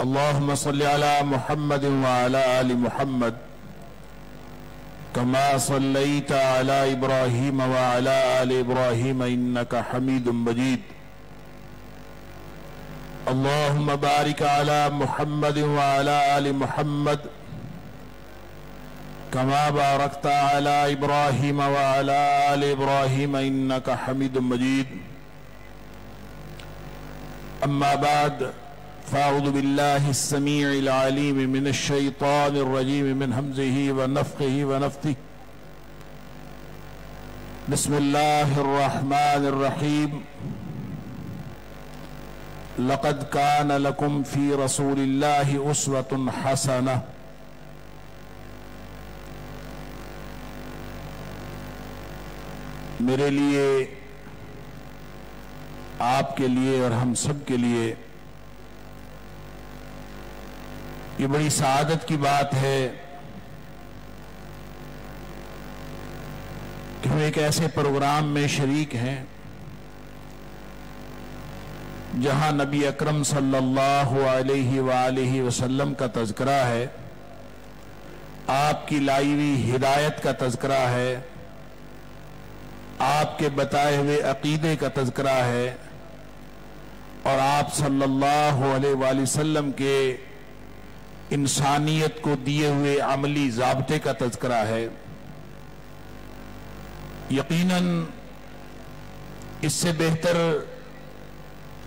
اللهم صل على محمد وعلى آل محمد كما صليت على إبراهيم وعلى آل إبراهيم إنك حميد مجيد. اللهم بارك على محمد وعلى آل محمد كما باركت على إبراهيم وعلى آل إبراهيم إنك حميد مجيد. أما بعد، فأعوذ بالله السميع العليم من الشيطان الرجيم من همزه ونفخه ونفثه. بسم الله الرحمن الرحيم. لقد كان لكم في رسول الله أسوة حسنة. میرے لیے، آپ کے لیے اور ہم سب کے لیے یہ بڑی سعادت کی بات ہے کہ ہم ایک ایسے پروگرام میں شریک ہیں جہاں نبی اکرم صلی اللہ علیہ وآلہ وسلم کا تذکرہ ہے، آپ کی لائی ہوئی ہدایت کا تذکرہ ہے، آپ کے بتائے ہوئے عقیدے کا تذکرہ ہے، اور آپ صلی اللہ علیہ وآلہ وسلم کے انسانیت کو دیے ہوئے عملی ضابطے کا تذکرہ ہے. یقیناً اس سے بہتر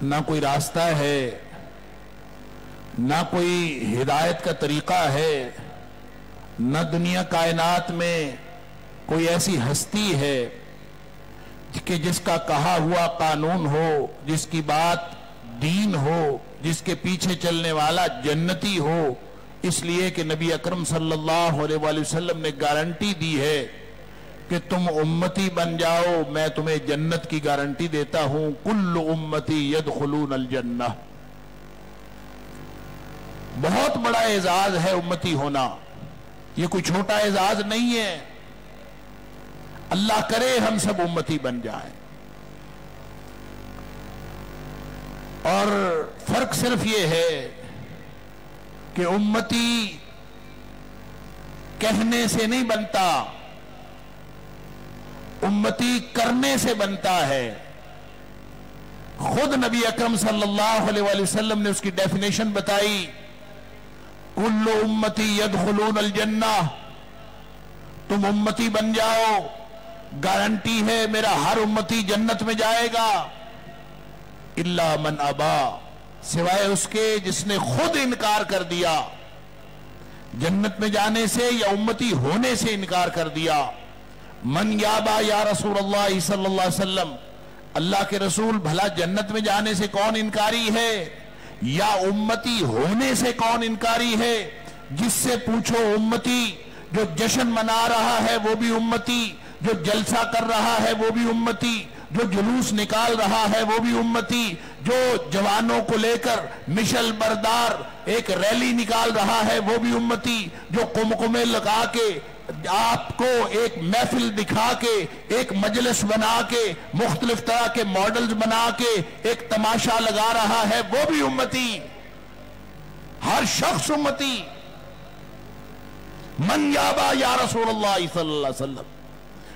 نہ کوئی راستہ ہے، نہ کوئی ہدایت کا طریقہ ہے، نہ دنیا کائنات میں کوئی ایسی ہستی ہے کہ جس کا کہا ہوا قانون ہو، جس کی بات دین ہو، جس کے پیچھے چلنے والا جنتی ہو، اس لیے کہ نبی اکرم صلی اللہ علیہ وآلہ وسلم نے گارنٹی دی ہے کہ تم امتی بن جاؤ، میں تمہیں جنت کی گارنٹی دیتا ہوں. کل امتی یدخلون الجنہ. بہت بڑا اعزاز ہے امتی ہونا، یہ کوئی چھوٹا اعزاز نہیں ہے. اللہ کرے ہم سب امتی بن جائیں. اور فرق صرف یہ ہے کہ امتی کہنے سے نہیں بنتا، امتی کرنے سے بنتا ہے. خود نبی اکرم صلی اللہ علیہ وآلہ وسلم نے اس کی ڈیفینیشن بتائی، کل امتی یدخلون الجنہ. تم امتی بن جاؤ، گارنٹی ہے میرا ہر امتی جنت میں جائے گا. الا من ابا، سوائے اس کے جس نے خود انکار کر دیا، جنت میں جانے سے یا امتی ہونے سے انکار کر دیا. من یابا یا رسول اللہ صلی اللہ علیہ وسلم، اللہ کے رسول بھلا جنت میں جانے سے کون انکاری ہے یا امتی ہونے سے کون انکاری ہے؟ جس سے پوچھو امتی. جو جشن منا رہا ہے وہ بھی امتی، جو جلسہ کر رہا ہے وہ بھی امتی، جو جلوس نکال رہا ہے وہ بھی امتی، جو جوانوں کو لے کر مشل بردار ایک ریلی نکال رہا ہے وہ بھی امتی، جو قمقمے لگا کے آپ کو ایک محفل دکھا کے ایک مجلس بنا کے مختلف طرح کے ماڈلز بنا کے ایک تماشا لگا رہا ہے وہ بھی امتی. ہر شخص امتی. من یابا یا رسول اللہ صلی اللہ علیہ وسلم.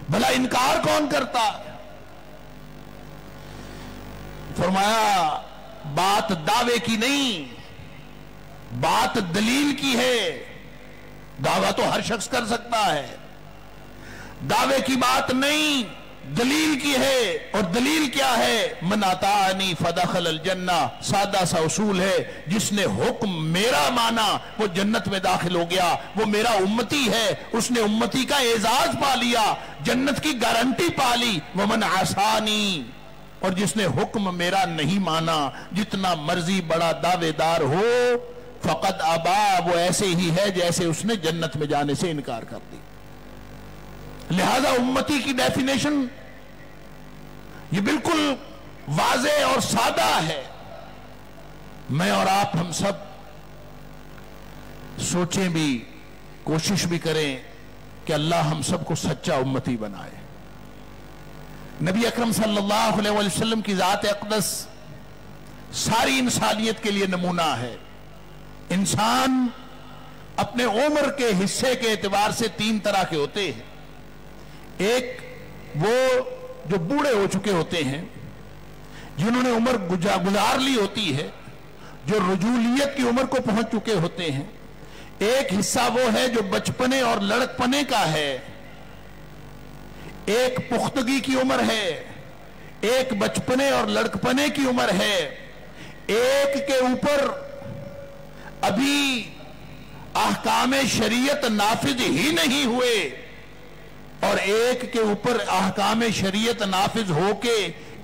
بھلا انکار کون کرتا؟ فرمایا بات دعوے کی نہیں، بات دلیل کی ہے. دعویٰ تو ہر شخص کر سکتا ہے، دعوے کی بات نہیں، دلیل کی ہے. اور دلیل کیا ہے؟ من اطاعنی فدخل الجنہ. سادہ سا اصول ہے، جس نے حکم میرا مانا وہ جنت میں داخل ہو گیا، وہ میرا امتی ہے. اس نے امتی کا اعزاز پا لیا، جنت کی گارنٹی پا لی. ومن عصانی، اور جس نے حکم میرا نہیں مانا، جتنا مرضی بڑا دعوے دار ہو، فقد ابا، وہ ایسے ہی ہے جیسے اس نے جنت میں جانے سے انکار کر دی. لہذا امتی کی ڈیفینیشن یہ بالکل واضح اور سادہ ہے. میں اور آپ ہم سب سوچیں بھی، کوشش بھی کریں کہ اللہ ہم سب کو سچا امتی بنائے. نبی اکرم صلی اللہ علیہ وسلم کی ذات اقدس ساری انسانیت کے لیے نمونہ ہے. انسان اپنے عمر کے حصے کے اعتبار سے 3 طرح کے ہوتے ہیں. ایک وہ جو بوڑھے ہو چکے ہوتے ہیں، جنہوں نے عمر گزار لی ہوتی ہے، جو رجولیت کی عمر کو پہنچ چکے ہوتے ہیں. ایک حصہ وہ ہے جو بچپنے اور لڑکپنے کا ہے. ایک پختگی کی عمر ہے، ایک بچپنے اور لڑکپنے کی عمر ہے. ایک کے اوپر ابھی احکام شریعت نافذ ہی نہیں ہوئے، اور ایک کے اوپر احکام شریعت نافذ ہو کے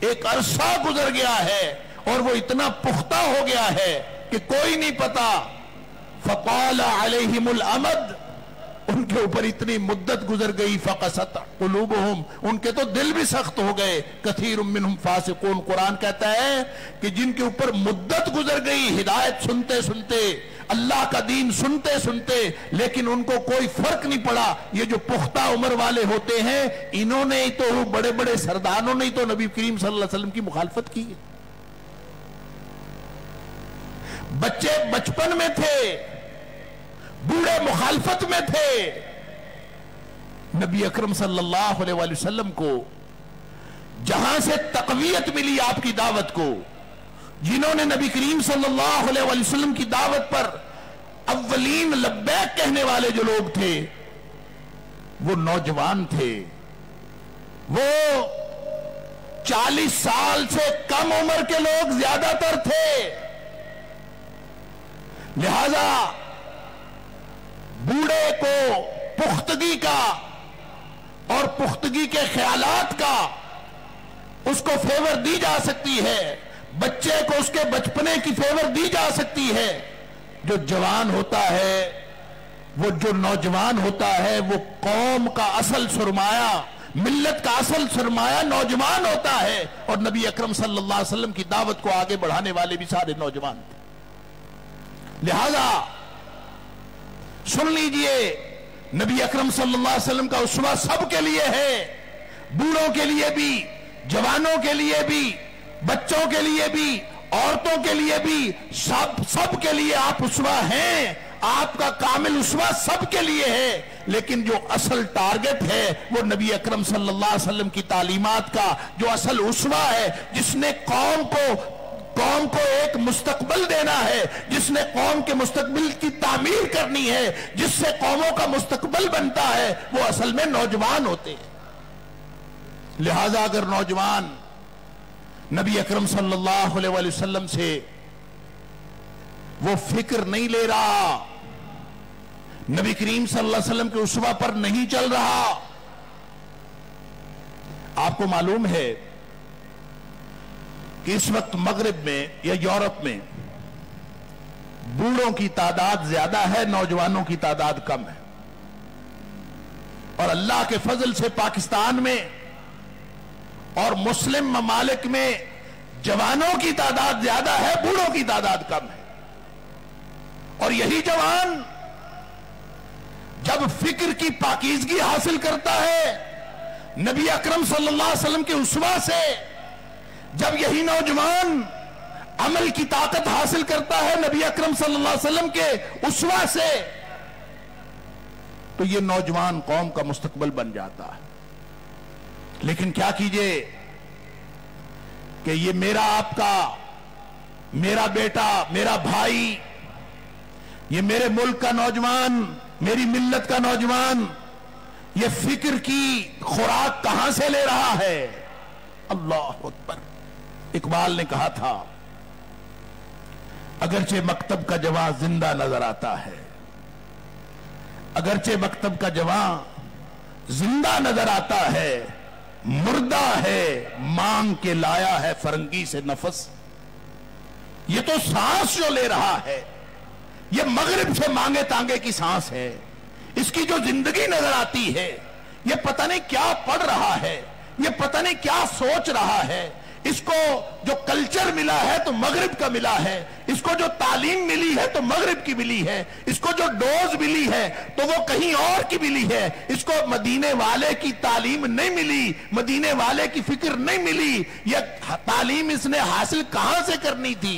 ایک عرصہ گزر گیا ہے اور وہ اتنا پختہ ہو گیا ہے کہ کوئی نہیں پتا. فَقَالَ عَلَيْهِمُ الْأَمَدْ، ان کے اوپر اتنی مدت گزر گئی. فَقَسَتْ قُلُوبُهُمْ، ان کے تو دل بھی سخت ہو گئے. كَثِيرٌ مِّنْهُمْ فَاسِقُونَ، قرآن کہتا ہے کہ جن کے اوپر مدت گزر گئی ہدایت سنتے سنتے، اللہ کا دین سنتے سنتے، لیکن ان کو کوئی فرق نہیں پڑا. یہ جو پختہ عمر والے ہوتے ہیں، انہوں نے تو بڑے بڑے سرداروں نے تو نبی کریم صلی اللہ علیہ وسلم کی مخالفت کی. بچے بچپن میں تھے، بوڑھے مخالفت میں تھے. نبی اکرم صلی اللہ علیہ وآلہ وسلم کو جہاں سے تقویت ملی آپ کی دعوت کو، جنہوں نے نبی کریم صلی اللہ علیہ وآلہ وسلم کی دعوت پر اولین لبیک کہنے والے جو لوگ تھے، وہ نوجوان تھے. وہ 40 سال سے کم عمر کے لوگ زیادہ تر تھے. لہذا بوڑھے کو پختگی کا اور پختگی کے خیالات کا اس کو فیور دی جا سکتی ہے، بچے کو اس کے بچپنے کی فیور دی جا سکتی ہے. جو جوان ہوتا ہے، وہ جو نوجوان ہوتا ہے، وہ قوم کا اصل سرمایہ، ملت کا اصل سرمایہ نوجوان ہوتا ہے. اور نبی اکرم صلی اللہ علیہ وسلم کی دعوت کو آگے بڑھانے والے بھی سارے نوجوان تھے. لہذا سن لیجئے، نبی اکرم صلی اللہ علیہ وسلم کا اسوہ سب کے لیے ہے، بوڑھوں کے لیے بھی، جوانوں کے لیے بھی، بچوں کے لیے بھی، عورتوں کے لیے بھی، سب کے لیے آپ اسوہ ہیں. آپ کا کامل اسوہ سب کے لیے ہے. لیکن جو اصل ٹارگٹ ہے وہ نبی اکرم صلی اللہ علیہ وسلم کی تعلیمات کا جو اصل اسوہ ہے، جس نے قوم کو ایک مستقبل دینا ہے، جس نے قوم کے مستقبل کی تعمیر کرنی ہے، جس سے قوموں کا مستقبل بنتا ہے، وہ اصل میں نوجوان ہوتے ہیں. لہذا اگر نوجوان نبی اکرم صلی اللہ علیہ وآلہ وسلم سے وہ فکر نہیں لے رہا، نبی کریم صلی اللہ علیہ وسلم کے اسوہ پر نہیں چل رہا. آپ کو معلوم ہے کہ اس وقت مغرب میں یا یورپ میں بوڑھوں کی تعداد زیادہ ہے، نوجوانوں کی تعداد کم ہے. اور اللہ کے فضل سے پاکستان میں اور مسلم ممالک میں جوانوں کی تعداد زیادہ ہے، بوڑھوں کی تعداد کم ہے. اور یہی جوان جب فکر کی پاکیزگی حاصل کرتا ہے نبی اکرم صلی اللہ علیہ وسلم کے اسوہ سے، جب یہی نوجوان عمل کی طاقت حاصل کرتا ہے نبی اکرم صلی اللہ علیہ وسلم کے اسوہ سے، تو یہ نوجوان قوم کا مستقبل بن جاتا ہے. لیکن کیا کیجئے کہ یہ میرا آپ کا، میرا بیٹا، میرا بھائی، یہ میرے ملک کا نوجوان، میری ملت کا نوجوان، یہ فکر کی خوراک کہاں سے لے رہا ہے؟ اللہ اکبر. اقبال نے کہا تھا، اگرچہ مکتب کا جواں زندہ نظر آتا ہے، اگرچہ مکتب کا جواں زندہ نظر آتا ہے، مردہ ہے مانگ کے لایا ہے فرنگی سے نفس. یہ تو سانس جو لے رہا ہے، یہ مغرب سے مانگے تانگے کی سانس ہے. اس کی جو زندگی نظر آتی ہے، یہ پتہ نہیں کیا پڑھ رہا ہے، یہ پتہ نہیں کیا سوچ رہا ہے. اس کو جو کلچر ملا ہے تو مغرب کا ملا ہے، اس کو جو تعلیم ملی ہے تو مغرب کی ملی ہے، اس کو جو ڈوز ملی ہے تو وہ کہیں اور کی ملی ہے. اس کو مدینے والے کی تعلیم نہیں ملی، مدینے والے کی فکر نہیں ملی. یہ تعلیم اس نے حاصل کہاں سے کرنی تھی؟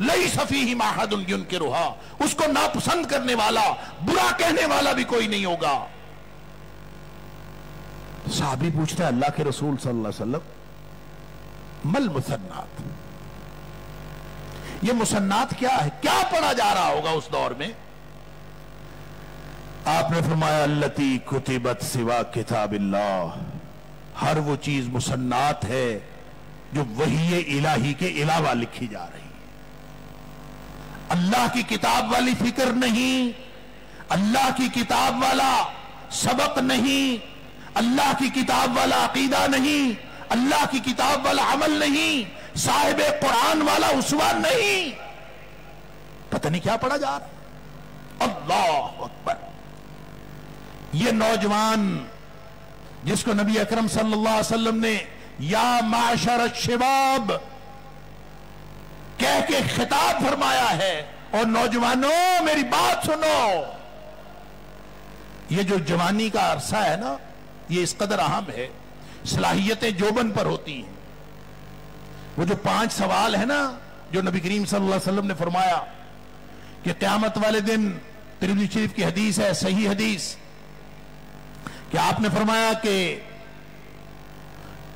لیس فیہم احد ینکرھا، اس کو ناپسند کرنے والا، برا کہنے والا بھی کوئی نہیں ہوگا۔ صحابی پوچھتا ہے اللہ کے رسول صلی اللہ علیہ وسلم مل مسنات، یہ مسنات کیا ہے، کیا پڑھا جا رہا ہوگا اس دور میں؟ آپ نے فرمایا التی کتبت سوا کتاب اللہ، ہر وہ چیز مسنات ہے جو وحی الہی کے علاوہ لکھی جا رہی ہے۔ اللہ کی کتاب والی فکر نہیں، اللہ کی کتاب والا سبق نہیں، اللہ کی کتاب والا عقیدہ نہیں، اللہ کی کتاب والا عمل نہیں، صاحب قرآن والا اسوہ نہیں، پتہ نہیں کیا پڑھا جا رہا۔ اللہ اکبر۔ یہ نوجوان جس کو نبی اکرم صلی اللہ علیہ وسلم نے یا معشر الشباب کہہ کے خطاب فرمایا ہے، اور نوجوانوں میری بات سنو، یہ جو جوانی کا عرصہ ہے نا، یہ اس قدر اہم ہے، صلاحیتیں جوبن پر ہوتی ہیں۔ وہ جو 5 سوال ہے نا جو نبی کریم صلی اللہ علیہ وسلم نے فرمایا کہ قیامت والے دن، ترمذی شریف کی حدیث ہے، صحیح حدیث، کہ آپ نے فرمایا کہ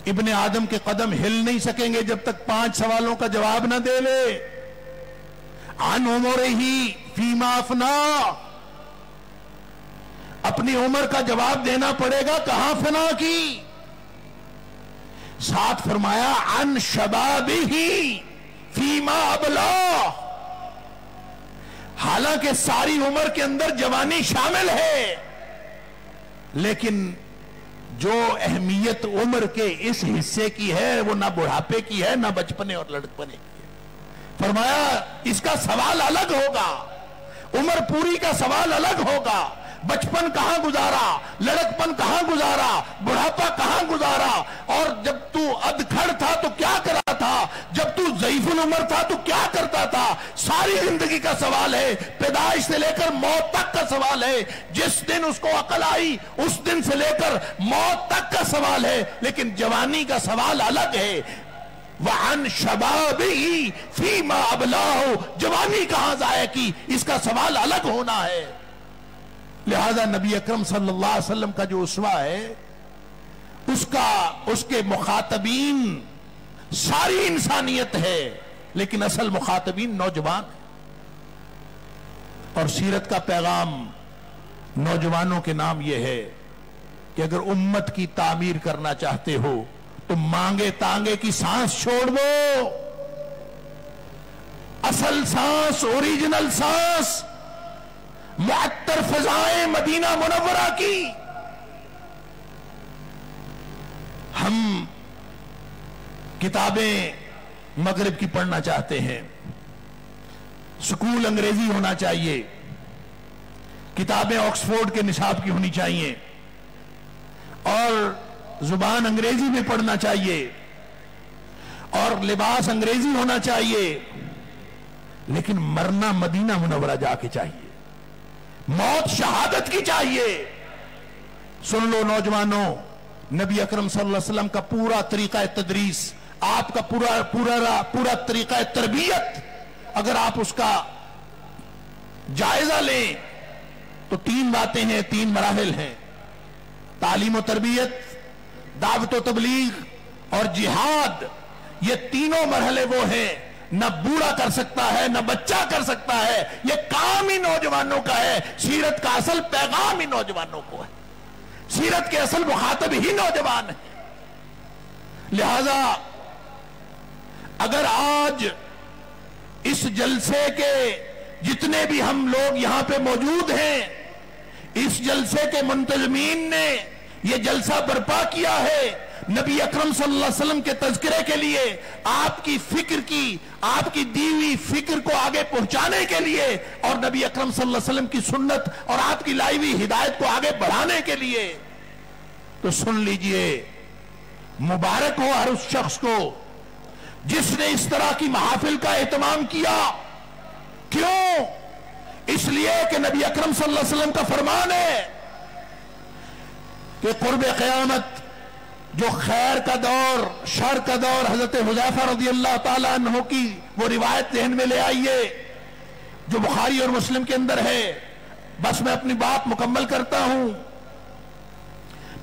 ابن آدم کے قدم ہل نہیں سکیں گے جب تک 5 سوالوں کا جواب نہ دے لے۔ عن عمرہ فیما افنا، اپنی عمر کا جواب دینا پڑے گا، کہاں فنا کی؟ ساتھ فرمایا عن شبابہ فیما ابلا، حالانکہ ساری عمر کے اندر جوانی شامل ہے، لیکن جو اہمیت عمر کے اس حصے کی ہے وہ نہ بڑھاپے کی ہے، نہ بچپنے اور لڑکپنے کی ہے۔ فرمایا اس کا سوال الگ ہوگا، عمر پوری کا سوال الگ ہوگا، بچپن کہاں گزارا، لڑکپن کہاں گزارا، بڑھاپا کہاں گزارا، اور جب تو ادکھڑ تھا تو کیا کرا تھا، جب تو ضعیف العمر تھا تو کیا کرتا تھا، ساری زندگی کا سوال ہے، پیدائش سے لے کر موت تک کا سوال ہے، جس دن اس کو عقل آئی اس دن سے لے کر موت تک کا سوال ہے، لیکن جوانی کا سوال الگ ہے۔ وَعَنْ شَبَابِهِ فِيمَا أَبْلَاهُ، جوانی کہاں ضائع کی، اس کا سوال الگ ہونا ہے۔ لہذا نبی اکرم صلی اللہ علیہ وسلم کا جو اسوہ ہے، اس کے مخاطبین ساری انسانیت ہے، لیکن اصل مخاطبین نوجوان ہیں۔ اور سیرت کا پیغام نوجوانوں کے نام یہ ہے کہ اگر امت کی تعمیر کرنا چاہتے ہو تو مانگے تانگے کی سانس چھوڑ دو، اصل سانس، اوریجنل سانس، معطر فضائیں مدینہ منورہ کی۔ ہم کتابیں مغرب کی پڑھنا چاہتے ہیں، سکول انگریزی ہونا چاہیے، کتابیں آکسفورڈ کے نصاب کی ہونی چاہیے، اور زبان انگریزی میں پڑھنا چاہیے، اور لباس انگریزی ہونا چاہیے، لیکن مرنا مدینہ منورہ جا کے چاہیے، موت شہادت کی چاہیے۔ سن لو نوجوانوں، نبی اکرم صلی اللہ علیہ وسلم کا پورا طریقہ تدریس، آپ کا پورا طریقہ تربیت، اگر آپ اس کا جائزہ لیں تو 3 باتیں ہیں، 3 مراحل ہیں: تعلیم و تربیت، دعوت و تبلیغ اور جہاد۔ یہ تینوں مرحلے وہ ہیں، نہ بوڑھا کر سکتا ہے، نہ بچہ کر سکتا ہے، یہ کام ہی نوجوانوں کا ہے۔ سیرت کا اصل پیغام ہی نوجوانوں کو ہے، سیرت کے اصل مخاطب ہی نوجوان ہیں۔ لہذا اگر آج اس جلسے کے جتنے بھی ہم لوگ یہاں پہ موجود ہیں، اس جلسے کے منتظمین نے یہ جلسہ برپا کیا ہے نبی اکرم صلی اللہ علیہ وسلم کے تذکرے کے لیے، آپ کی فکر کی، آپ کی دی ہوئی فکر کو آگے پہنچانے کے لیے، اور نبی اکرم صلی اللہ علیہ وسلم کی سنت اور آپ کی لائی ہوئی ہدایت کو آگے بڑھانے کے لیے، تو سن لیجئے، مبارک ہو ہر اس شخص کو جس نے اس طرح کی محافل کا اہتمام کیا۔ کیوں؟ اس لیے کہ نبی اکرم صلی اللہ علیہ وسلم کا فرمان ہے کہ قرب قیامت جو خیر کا دور شر کا دور حضرت حذیفہ رضی اللہ تعالیٰ عنہ کی وہ روایت ذہن میں لے آئیے جو بخاری اور مسلم کے اندر ہے. بس میں اپنی بات مکمل کرتا ہوں.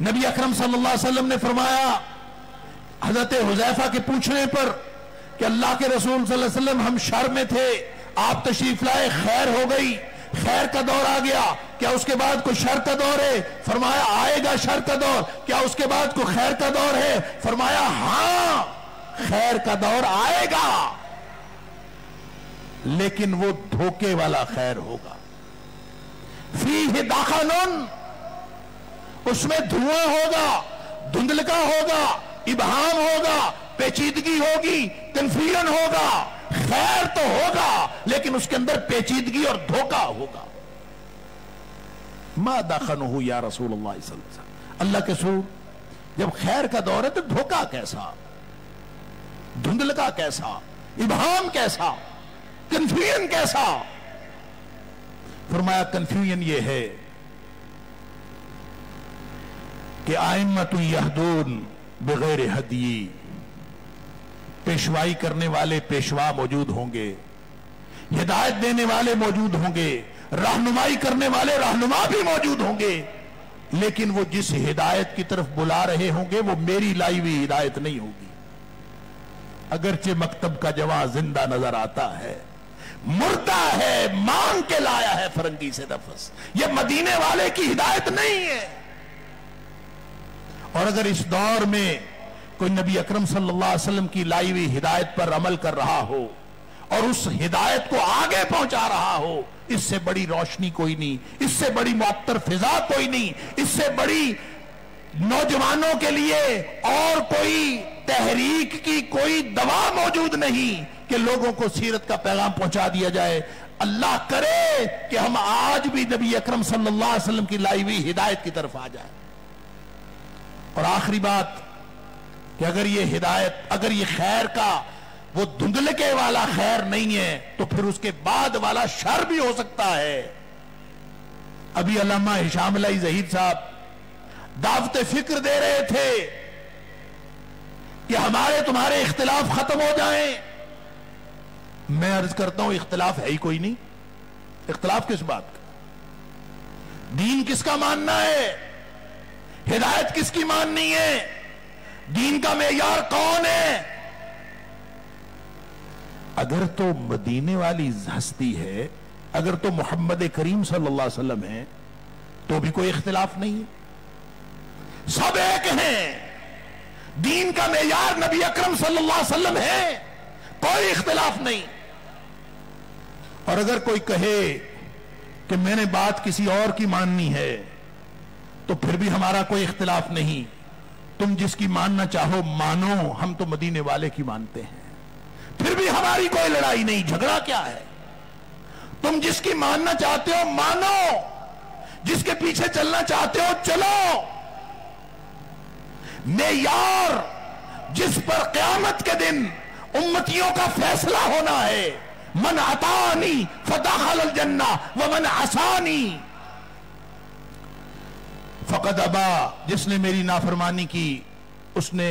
نبی اکرم صلی اللہ علیہ وسلم نے فرمایا حضرت حذیفہ کے پوچھنے پر کہ اللہ کے رسول صلی اللہ علیہ وسلم ہم شر میں تھے, آپ تشریف لائے, خیر ہو گئی, خیر کا دور آ گیا, کیا اس کے بعد کوئی شر کا دور ہے؟ فرمایا آئے گا شر کا دور. کیا اس کے بعد کوئی خیر کا دور ہے؟ فرمایا ہاں خیر کا دور آئے گا, لیکن وہ دھوکے والا خیر ہوگا. فیہ دخن, اس میں دھواں ہوگا, دھندلکا ہوگا, ابہام ہوگا, پیچیدگی ہوگی, کنفیوژن ہوگا. خیر تو ہوگا لیکن اس کے اندر پیچیدگی اور دھوکا ہوگا. ما دخنہ یا رسول اللہ صلی اللہ علیہ وسلم, اللہ کے رسول جب خیر کا دور ہے تو دھوکا کیسا, دھندلکا کیسا, ابہام کیسا, کنفیوژن کیسا؟ فرمایا کنفیوژن یہ ہے کہ ائمۃ یہدون بغیر ہدی, پیشوائی کرنے والے پیشوا موجود ہوں گے, ہدایت دینے والے موجود ہوں گے, رہنمائی کرنے والے رہنما بھی موجود ہوں گے, لیکن وہ جس ہدایت کی طرف بلا رہے ہوں گے وہ میری لائی ہوئی ہدایت نہیں ہوگی. اگرچہ مکتب کا جوان زندہ نظر آتا ہے, مردہ ہے, مانگ کے لایا ہے فرنگی سے نفس, یہ مدینے والے کی ہدایت نہیں ہے. اور اگر اس دور میں کوئی نبی اکرم صلی اللہ علیہ وسلم کی لائی ہوئی ہدایت پر عمل کر رہا ہو اور اس ہدایت کو آگے پہنچا رہا ہو, اس سے بڑی روشنی کوئی نہیں, اس سے بڑی معطر فضا کوئی نہیں, اس سے بڑی نوجوانوں کے لیے اور کوئی تحریک کی کوئی دوا موجود نہیں کہ لوگوں کو سیرت کا پیغام پہنچا دیا جائے. اللہ کرے کہ ہم آج بھی نبی اکرم صلی اللہ علیہ وسلم کی لائی ہوئی ہدایت کی طرف آ جائیں. اور آخری بات کہ اگر یہ ہدایت, اگر یہ خیر کا وہ دھندلکے والا خیر نہیں ہے تو پھر اس کے بعد والا شر بھی ہو سکتا ہے. ابھی علامہ ہشام علی ظہیر صاحب دعوت فکر دے رہے تھے کہ ہمارے تمہارے اختلاف ختم ہو جائیں. میں عرض کرتا ہوں اختلاف ہے ہی کوئی نہیں. اختلاف کس بات کا؟ دین کس کا ماننا ہے, ہدایت کس کی ماننی ہے, دین کا معیار کون ہے؟ اگر تو مدینے والی ہستی ہے, اگر تو محمد کریم صلی اللہ علیہ وسلم ہے تو بھی کوئی اختلاف نہیں ہے, سب ایک ہیں. دین کا معیار نبی اکرم صلی اللہ علیہ وسلم ہے, کوئی اختلاف نہیں. اور اگر کوئی کہے کہ میں نے بات کسی اور کی ماننی ہے تو پھر بھی ہمارا کوئی اختلاف نہیں. تم جس کی ماننا چاہو مانو, ہم تو مدینے والے کی مانتے ہیں, پھر بھی ہماری کوئی لڑائی نہیں. جھگڑا کیا ہے؟ تم جس کی ماننا چاہتے ہو مانو, جس کے پیچھے چلنا چاہتے ہو چلو. معیار جس پر قیامت کے دن امتیوں کا فیصلہ ہونا ہے, من اطاعنی فدخل الجنہ ومن عصانی فقد ابا, جس نے میری نافرمانی کی اس نے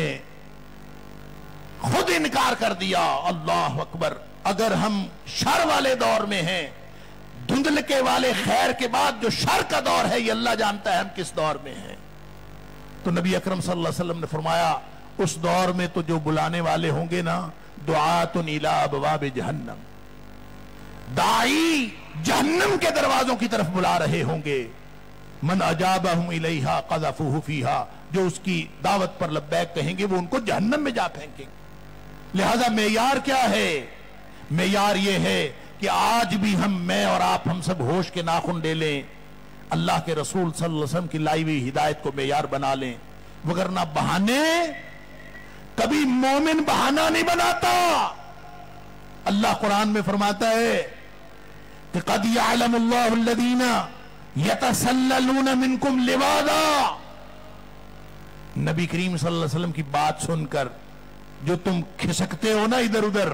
خود انکار کر دیا. اللہ اکبر. اگر ہم شر والے دور میں ہیں, دھندلکے والے خیر کے بعد جو شر کا دور ہے, یہ اللہ جانتا ہے ہم کس دور میں ہیں. تو نبی اکرم صلی اللہ علیہ وسلم نے فرمایا اس دور میں تو جو بلانے والے ہوں گے نا, دعات الی ابواب جہنم, داعی جہنم کے دروازوں کی طرف بلا رہے ہوں گے. من اجابہم الیہا قذفوہ فیہا, جو اس کی دعوت پر لبیک کہیں گے وہ ان کو جہنم میں جا پھینکیں گے. لہذا معیار کیا ہے؟ معیار یہ ہے کہ آج بھی میں اور آپ ہم سب ہوش کے ناخن لے لیں, اللہ کے رسول صلی اللہ علیہ وسلم کی لائی ہوئی ہدایت کو معیار بنا لیں, وگرنہ بہانے کبھی مومن بہانہ نہیں بناتا. اللہ قرآن میں فرماتا ہے کہ قد یعلم اللہ الذین یتسللون منکم لواذا. نبی کریم صلی اللہ علیہ وسلم کی بات سن کر جو تم کھسکتے ہو نا ادھر ادھر,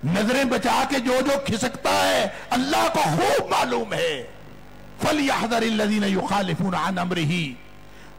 نظریں بچا کے جو کھسکتا ہے اللہ کو خوب معلوم ہے. فَلْيَحْذَرِ الَّذِينَ يُخَالِفُونَ عَنْ أَمْرِهِ,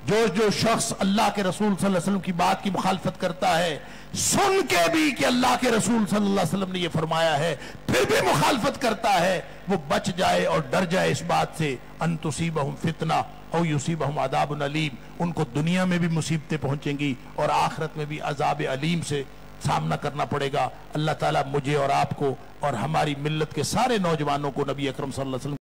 جو شخص اللہ کے رسول صلی اللہ علیہ وسلم کی بات کی مخالفت کرتا ہے سن کے بھی کہ اللہ کے رسول صلی اللہ علیہ وسلم نے یہ فرمایا ہے پھر بھی مخالفت کرتا ہے، وہ بچ جائے اور ڈر جائے اس بات سے ان تصیبہم فتنہ او یصیبہم عذاب علیم، ان کو دنیا میں بھی مصیبتیں پہنچیں گی اور آخرت میں بھی عذاب علیم سے سامنا کرنا پڑے گا۔ اللہ تعالیٰ مجھے اور آپ کو اور ہماری ملت کے سارے نوجوانوں کو نبی اکرم صلی اللہ علیہ وسلم